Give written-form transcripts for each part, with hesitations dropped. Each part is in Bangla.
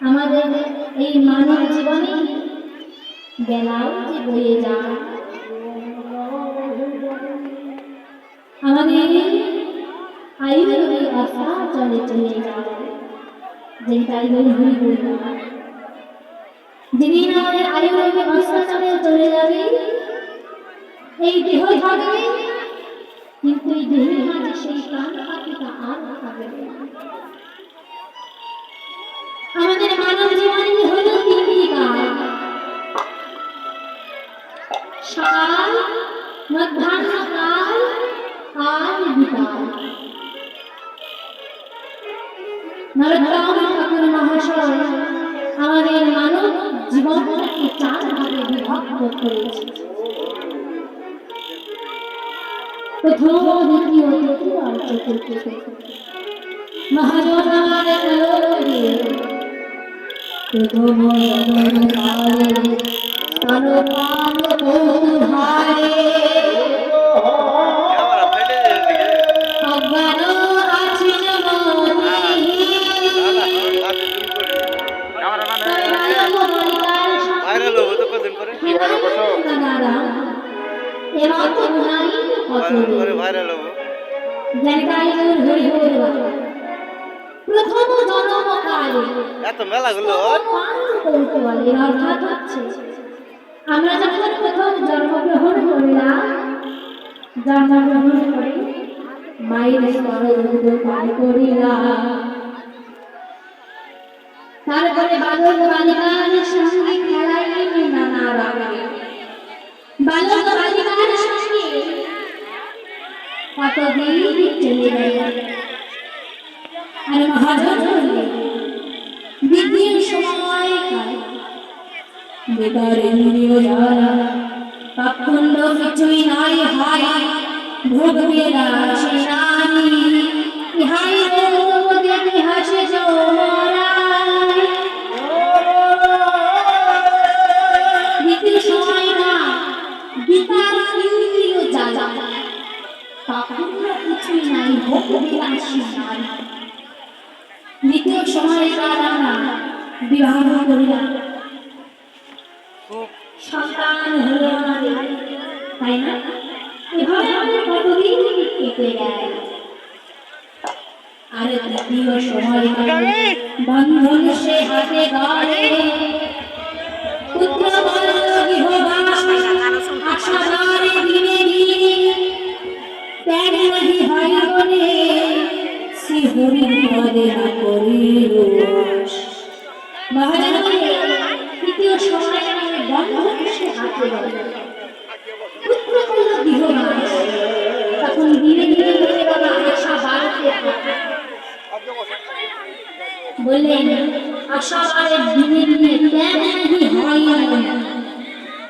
আমাদের এই মানব জীবনে বেলাও যে বয়ে যায়, আমাদের আয়ুর আশা চলে চলে যায়, যে তাই বলে হরি বলি যেদিন আমাদের আয়ুর আশা চলে চলে যাবে, এই দেহ থাকবে কিন্তু এই দেহের মাঝে সেই প্রাণ পাখিটা আর থাকবে না। আমাদের মানব জীবনে হল তিনটি কাল, সকাল, মধ্যাহ্ন কাল আর বিকাল। নরোত্তম ঠাকুর মহাশয় আমাদের মানব জীবনটাকে চার ভাগে বিভক্ত করেছে। প্রথম, দ্বিতীয়, তৃতীয় আর চতুর্থ। মহাজন আমাদের প্রথম কালে স্তনপান কৌতূহলে অজ্ঞান আছেন প্রথম জন্মকালে এত মেলাগুলো কৌতূহলের অর্থাৎ হচ্ছে আমরা যখন প্রথম জন্মগ্রহণ করলাম, জন্মগ্রহণ করে মায়ের স্তনদুগ্ধ পান করিলাম, তারপরে বালক বালিকার সঙ্গে খেলাইলেন নানা রঙে, বালক বালিকার সঙ্গে কতদিন চলে গেল। আর মহাজন বৃদ্ধির সময় বেকার ইন্দ্রিয় যারা পাখণ্ড কিছুই নাই হাই ভোগবে রাশি নানি ইহাই রূপদেবী হাসে জোড়ায়। বৃদ্ধির সময় না বেকার ইন্দ্রিয় যারা পাখণ্ড কিছুই নাই ভোগবে রাশি নানি। দ্বিতীয় সময় আমরা বিবাহ করিলাম, সন্তান হলো আমাদের, তাই না? এভাবে আমাদের কতদিন কেটে গেল। আর তৃতীয় সময় বন্ধন সে হাতে গড়ে পুত্র বল গৃহবাস আশাবারে দিনে দিনে ত্যাগ নাহি হয় বলে শ্রী হরি পদে না করিল। মহাজন তৃতীয় সময় বন্ধন সে হাতে গড়ে পুত্র বল গৃহবাস, তখন ধীরে ধীরে ধীরে বাবা আশা বাড়তে বললেন আশাবারের দিনে দিনে ত্যাগ নাহি হয় না,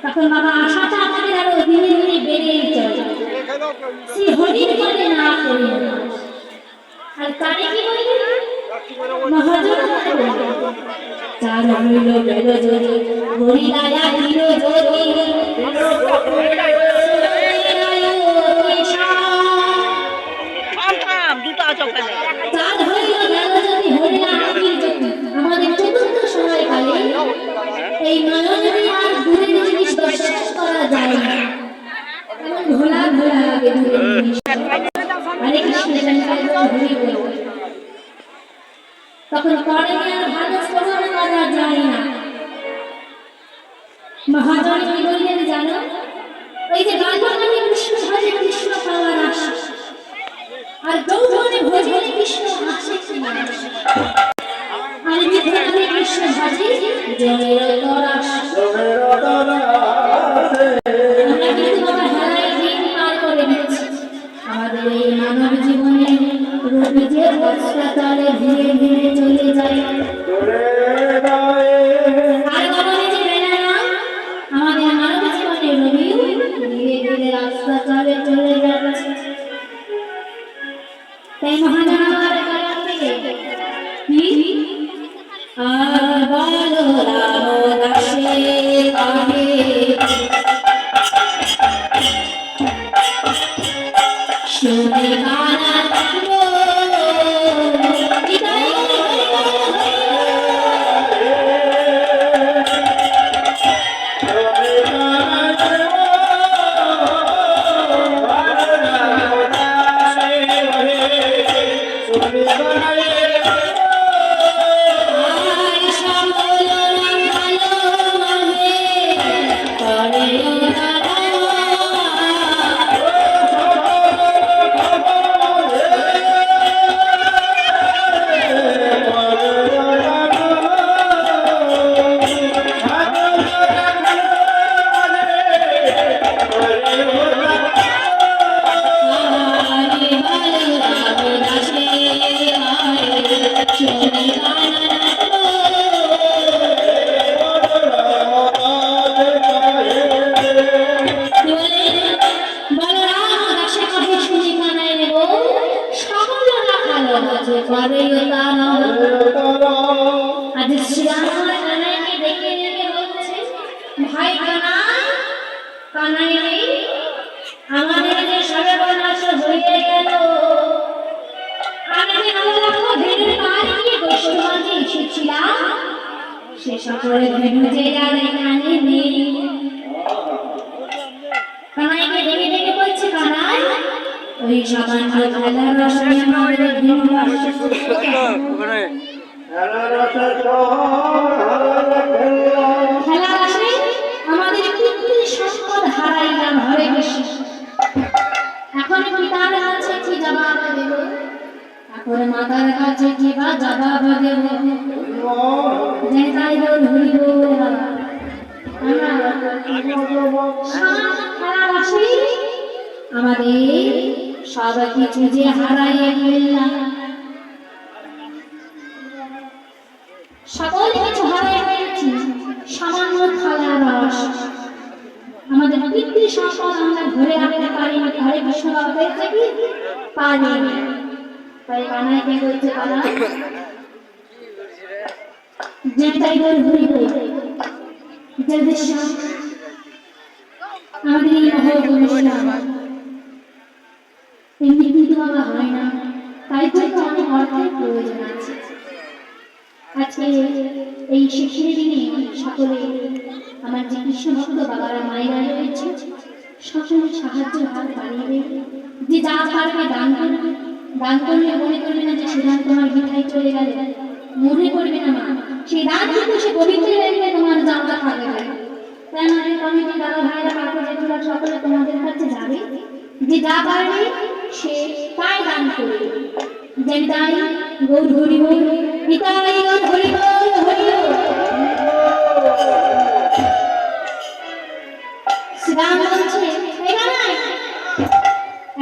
তখন বাবা আশাটা আমাদের আরো ধীরে ধীরে বেড়েই চলে শ্রী হরির পদে না করিল। আর তারে কি বললেন মহাজন চার হইল গেল যদি হরি রাজা দিল যদি চার হইল গেল যদি হরি রাজা দিল যদি। আমাদের চতুর্থ সময়কালে এই নয়নের আর দূরের জিনিস দর্শন করা যায় না, এমন ঘোলা ঘোলা লাগে দূরের জিনিস। হরে কৃষ্ণ হরি বল, তখন পরে আর ভালো শ্রবণ করা যায় না। মহাজন কি বললেন জানো? ওই যে বালকনে কৃষ্ণ ভজে কৃষ্ণ পাওয়ার আশা, আর যৌবনে ভজে কৃষ্ণ আসে কি মানুষ, আর বিধনে কৃষ্ণ ভজে জমের তরাস। আমরা কিন্তু বাবা হেলায় দিন পার করে দিচ্ছি। আমাদের এই মানব জীবনে রবি যে বর্ষা চলে ধীরে ধীরে চলে যায়, আর গগনে যে বেলা না, আমাদের মানব জীবনে রবিও ধীরে ধীরে রাস্তা চলে চলে যাচ্ছে। তাই মহাজন আমার কারণ থেকে কি আর বলো রাম দাসে আগে শুনে কানা আমাদের যে সর্বনাশ হয়ে গেল, আমি যে নবলক্ষ ভেড়ের পাল নিয়ে গোষ্ঠমাঝে এসেছিলাম, সে সকলে ভেড়ু যে যার এখানে নেই। কানাইকে ডেকে ডেকে বলছে, কানাই ওই সামান্য খেলার রসে আমাদের খেলা আসে আমাদের কীর্তি সম্পদ হারাইলাম হরে কৃষ্ণ। এখন কি তার কাছে কি জবাব দেব, এখন মাতার কাছে কি বা জবাব দেব, যে তাই ধরিব আমাদের সব কিছু যে হারাইয়ে ফেললাম, সকল কিছু হারাইয়ে ফেলছি সামান্য থালার রস। আমাদের কীর্তি সম্পদ আমরা ধরে রাখতে পারি না, হরে কৃষ্ণ হয়েছে কি পারি। তাই কানাইকে বলছে, কানাই যে তাই ধরিব আমাদের এই মহোৎসব এমনি কিন্তু বাবা হয় না, তাই জন্য অনেক অর্থের প্রয়োজন আছে। আজকে এই শেষের দিনে সকলে আমার যে কৃষ্ণ ভক্ত বাবারা মায়েরা রয়েছে, সকলে সাহায্য হাত বাড়িয়ে দেবে, যে যা পারবে দান করবে। দান করলে মনে করবে না যে সে দান তোমার বৃথায় চলে গেল, মনে করবে না মা সেই দান কিন্তু সে পবিত্র হয়ে তোমার জানটা থাকবে। তাই আমাদের কমিটি দাদা ভাইরা কাকু জেঠুরা সকলে তোমাদের কাছে যাবে, যে যা পারবে সে তাই দান করবে। যে তাই গৌর হরি বল, নিতাই গৌর হরি বল, হরি বল। শ্রীরাম বলছে,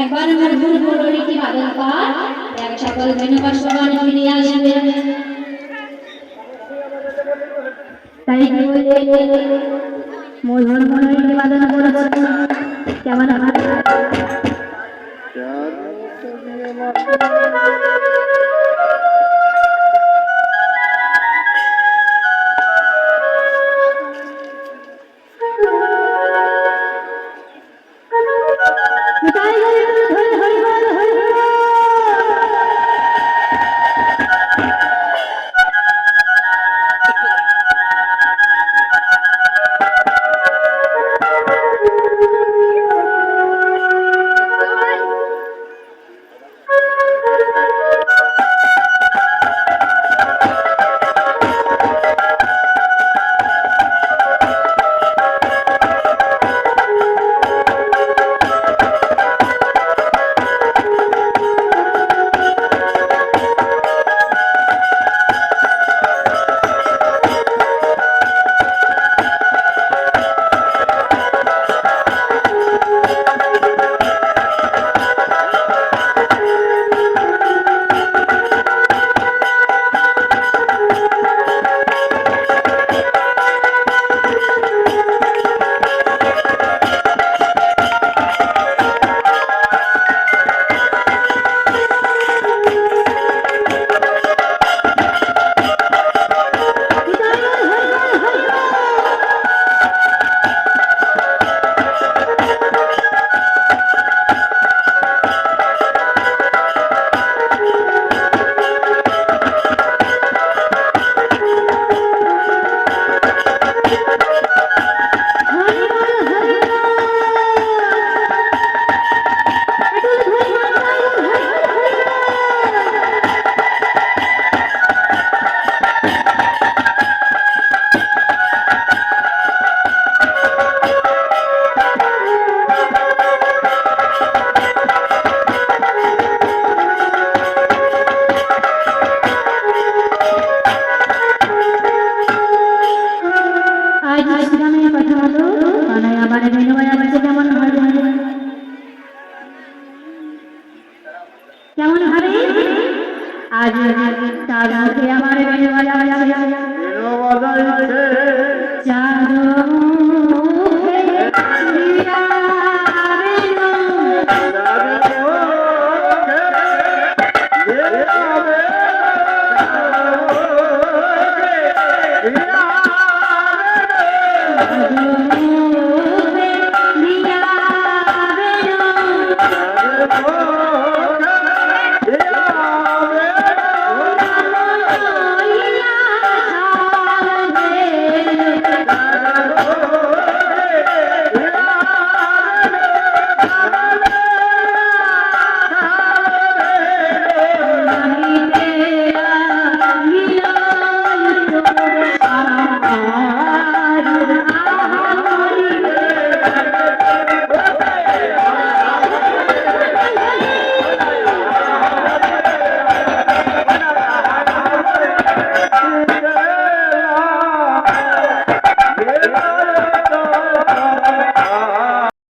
একবার আমার ভুল ভুল কি বাদল পার এক সকল ধন্যবাদ সবার ফিরে আসবে। তাই কি বলে মূল হরমোনের নিবেদন করেছে কেমন আমার কেমন ভাবে আজ তার মুখে আমার Oh